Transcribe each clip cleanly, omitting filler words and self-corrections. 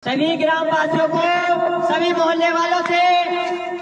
सभी ग्रामवासियों को, सभी मोहल्ले वालों से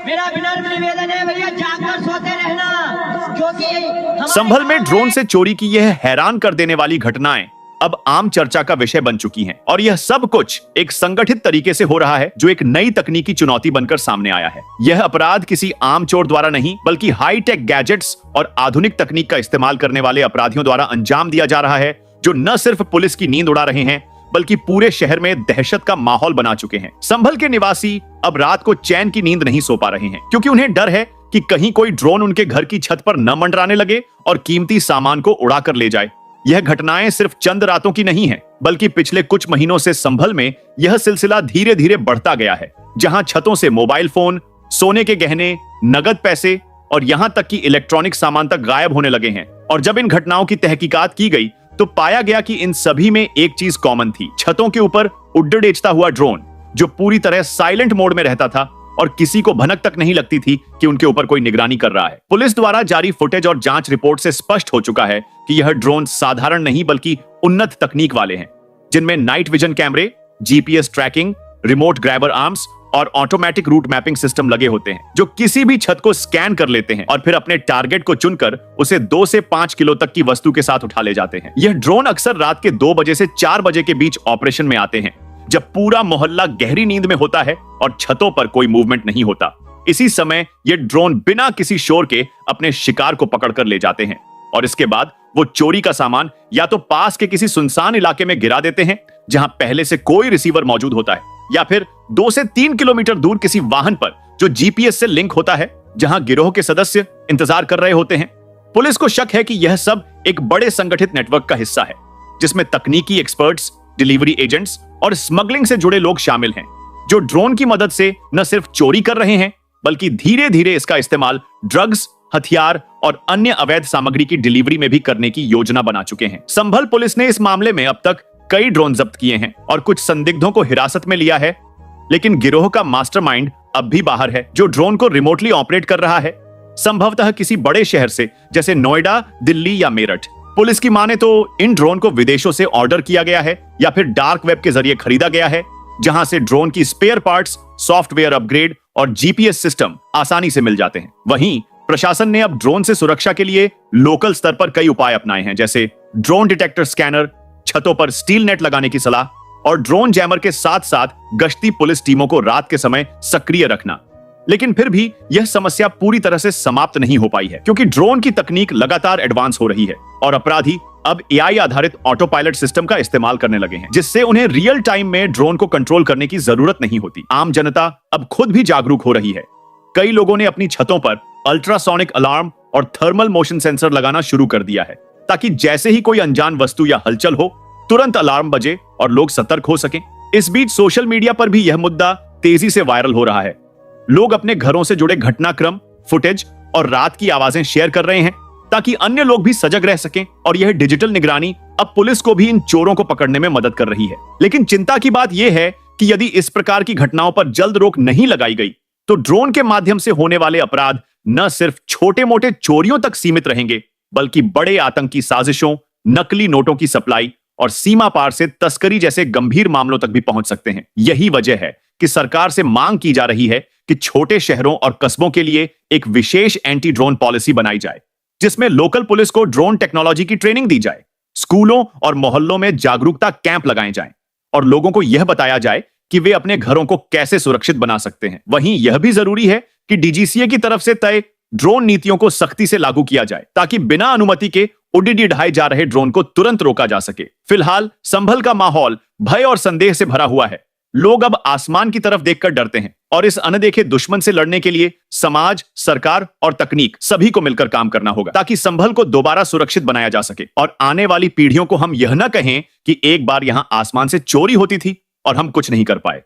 मेरा विनम्र निवेदन है, भैया जागकर सोते रहना, क्योंकि संभल में ड्रोन से चोरी की यह हैरान कर देने वाली घटनाएं अब आम चर्चा का विषय बन चुकी हैं और यह सब कुछ एक संगठित तरीके से हो रहा है जो एक नई तकनीकी चुनौती बनकर सामने आया है। यह अपराध किसी आम चोर द्वारा नहीं बल्कि हाईटेक गैजेट्स और आधुनिक तकनीक का इस्तेमाल करने वाले अपराधियों द्वारा अंजाम दिया जा रहा है, जो न सिर्फ पुलिस की नींद उड़ा रहे हैं बल्कि पूरे शहर में दहशत का माहौल बना चुके हैं। संभल के निवासी अब रात को चैन की नींद नहीं सो पा रहे हैं क्योंकि उन्हें डर है कि कहीं कोई ड्रोन उनके घर की छत पर न मंडराने लगे और कीमती सामान को उड़ा कर ले जाए। यह घटनाएं सिर्फ चंद रातों की नहीं है बल्कि पिछले कुछ महीनों से संभल में यह सिलसिला धीरे धीरे बढ़ता गया है, जहां छतों से मोबाइल फोन, सोने के गहने, नगद पैसे और यहां तक कि इलेक्ट्रॉनिक सामान तक गायब होने लगे हैं। और जब इन घटनाओं की तहकीकात की गई तो पाया गया कि इन सभी में एक चीज कॉमन थी। छतों के ऊपर उड़ता हुआ ड्रोन जो पूरी तरह साइलेंट मोड में रहता था और किसी को भनक तक नहीं लगती थी कि उनके ऊपर कोई निगरानी कर रहा है। पुलिस द्वारा जारी फुटेज और जांच रिपोर्ट से स्पष्ट हो चुका है कि यह ड्रोन साधारण नहीं बल्कि उन्नत तकनीक वाले हैं, जिनमें नाइट विजन कैमरे, GPS tracking, remote grabber arms और ऑटोमेटिक रूट मैपिंग सिस्टम लगे होते हैं, जो किसी भी छत को स्कैन कर लेते हैं और फिर अपने टारगेट को चुनकर उसे 2 से 5 किलो तक की वस्तु के साथ उठा ले जाते हैं। यह ड्रोन अक्सर रात के 2 बजे से 4 बजे के बीच ऑपरेशन में आते हैं, जब पूरा मोहल्ला गहरी नींद में होता है और छतों पर कोई मूवमेंट नहीं होता। इसी समय ये ड्रोन बिना किसी शोर के अपने शिकार को पकड़ कर ले जाते हैं और इसके बाद वो चोरी का सामान या तो पास के किसी सुनसान इलाके में गिरा देते हैं जहां पहले से कोई रिसीवर मौजूद होता है, या फिर 2 से 3 किलोमीटर दूर किसी वाहन पर जो जीपीएस से लिंक होता है, जहां गिरोह के सदस्य इंतजार कर रहे होते हैं। पुलिस को शक है कि यह सब एक बड़े संगठित नेटवर्क का हिस्सा है, जिसमें तकनीकी एक्सपर्ट्स, डिलीवरी एजेंट्स और स्मगलिंग से जुड़े लोग शामिल हैं, जो ड्रोन की मदद से न सिर्फ चोरी कर रहे हैं बल्कि धीरे धीरे इसका इस्तेमाल ड्रग्स, हथियार और अन्य अवैध सामग्री की डिलीवरी में भी करने की योजना बना चुके हैं। संभल पुलिस ने इस मामले में अब तक कई ड्रोन जब्त किए हैं और कुछ संदिग्धों को हिरासत में लिया है, लेकिन गिरोह का मास्टरमाइंड अब भी बाहर है, जो ड्रोन को रिमोटली ऑपरेट कर रहा है, संभवतः किसी बड़े शहर से, जैसे नोएडा, दिल्ली या मेरठ। पुलिस की माने तो इन ड्रोन को विदेशों से ऑर्डर किया गया है या फिर डार्क वेब के जरिए खरीदा गया है, जहां से ड्रोन की स्पेयर पार्ट्स, सॉफ्टवेयर अपग्रेड और जीपीएस सिस्टम आसानी से मिल जाते हैं। वहीं प्रशासन ने अब ड्रोन से सुरक्षा के लिए लोकल स्तर पर कई उपाय अपनाए हैं, जैसे ड्रोन डिटेक्टर स्कैनर, छतों पर स्टील नेट लगाने की सलाह और ड्रोन जैमर के साथ साथ गश्ती पुलिस टीमों को रात के समय सक्रिय रखना। लेकिन फिर भी यह समस्या पूरी तरह से समाप्त नहीं हो पाई है, क्योंकि ड्रोन की तकनीक लगातार एडवांस हो रही है और अपराधी अब एआई आधारित ऑटो पायलट सिस्टम का इस्तेमाल करने लगे हैं, जिससे उन्हें रियल टाइम में ड्रोन को कंट्रोल करने की जरूरत नहीं होती। आम जनता अब खुद भी जागरूक हो रही है। कई लोगों ने अपनी छतों पर अल्ट्रासोनिक अलार्म और थर्मल मोशन सेंसर लगाना शुरू कर दिया है, ताकि जैसे ही कोई अनजान वस्तु या हलचल हो, तुरंत अलार्म बजे और लोग सतर्क हो सकें। इस बीच सोशल मीडिया पर भी यह मुद्दा तेजी से वायरल हो रहा है। लोग अपने घरों से जुड़े घटनाक्रम, फुटेज और रात की आवाजें शेयर कर रहे हैं, ताकि अन्य लोग भी सजग रह सकें और यह डिजिटल निगरानी अब पुलिस को भी इन चोरों को पकड़ने में मदद कर रही है। लेकिन चिंता की बात यह है कि यदि इस प्रकार की घटनाओं पर जल्द रोक नहीं लगाई गई तो ड्रोन के माध्यम से होने वाले अपराध न सिर्फ छोटे मोटे चोरियों तक सीमित रहेंगे बल्कि बड़े आतंकी साजिशों, नकली नोटों की सप्लाई और सीमा पार से तस्करी जैसे गंभीर मामलों तक भी पहुंच सकते हैं। यही वजह है कि सरकार से मांग की जा रही है कि छोटे शहरों और कस्बों के लिए एक विशेष एंटी ड्रोन पॉलिसी बनाई जाए, जिसमें लोकल पुलिस को ड्रोन टेक्नोलॉजी की ट्रेनिंग दी जाए, स्कूलों और मोहल्लों में जागरूकता कैंप लगाए जाएं और लोगों को यह बताया जाए कि वे अपने घरों को कैसे सुरक्षित बना सकते हैं। वहीं यह भी जरूरी है कि डीजीसीए की तरफ से तय ड्रोन नीतियों को सख्ती से लागू किया जाए, ताकि बिना अनुमति के उड़ाए जा रहे ड्रोन को तुरंत रोका जा सके। फिलहाल संभल का माहौल भय और संदेह से भरा हुआ है। लोग अब आसमान की तरफ देखकर डरते हैं और इस अनदेखे दुश्मन से लड़ने के लिए समाज, सरकार और तकनीक सभी को मिलकर काम करना होगा, ताकि संभल को दोबारा सुरक्षित बनाया जा सके और आने वाली पीढ़ियों को हम यह न कहें कि एक बार यहां आसमान से चोरी होती थी और हम कुछ नहीं कर पाए।